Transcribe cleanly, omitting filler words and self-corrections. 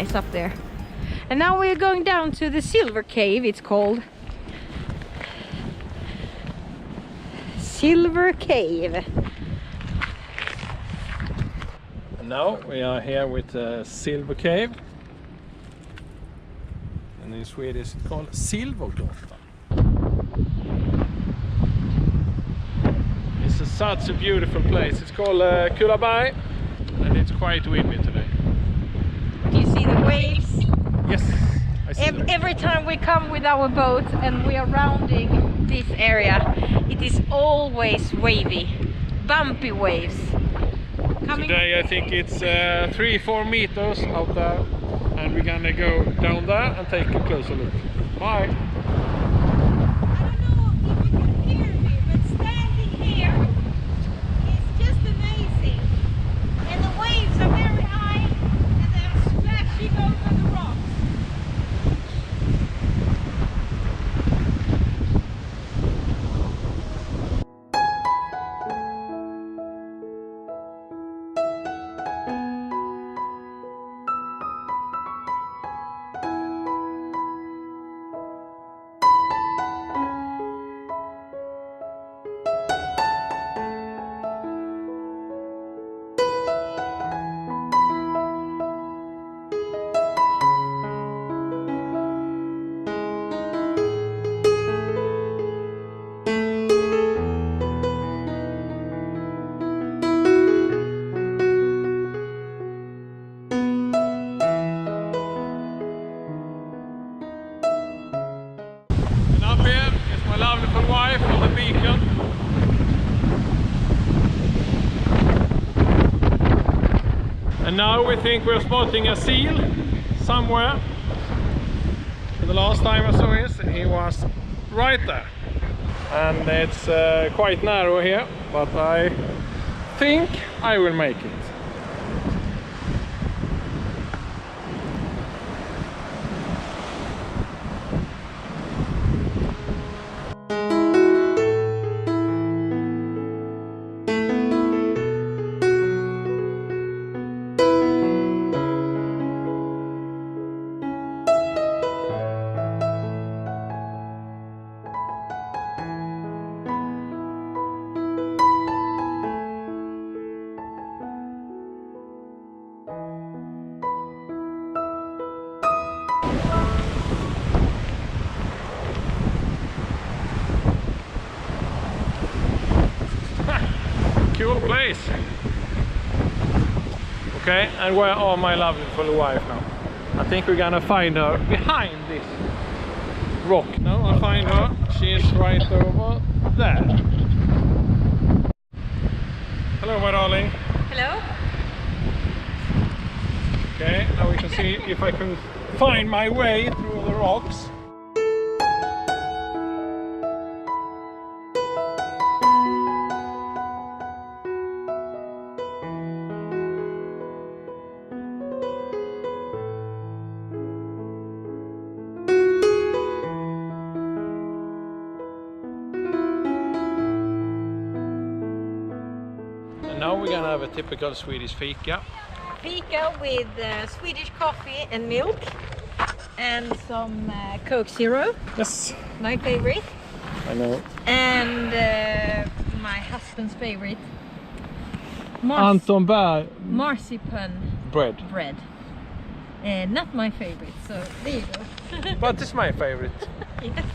nice up there. And now we're going down to the Silver Cave, it's called. Silver Cave. And now we are here with Silver Cave. And in Swedish it's called Silvergatan. It's such a beautiful place. It's called Kullaberg. And it's quite windy today. Do you see the waves? Yes, I see them. Every time we come with our boat and we are rounding this area, it is always wavy, bumpy waves. Today I think it's 3-4 meters out there, and we're gonna go down there and take a closer look. Bye! Wife on the beacon. And now we think we're spotting a seal somewhere. And the last time I saw it, he was right there. And it's quite narrow here, but I think I will make it. Cool place. Okay, and where are my lovely wife now? I think we're gonna find her behind this rock. No, I find her. She is right over there. Hello, my darling. Hello. Okay, now we can see if I can find my way through the rocks. Now we're gonna have a typical Swedish fika. Fika with Swedish coffee and milk and some Coke Zero. Yes. My favorite. I know. And my husband's favorite. Anton Berg marzipan bread. Not my favorite, so there you go. But it's my favorite. Yes.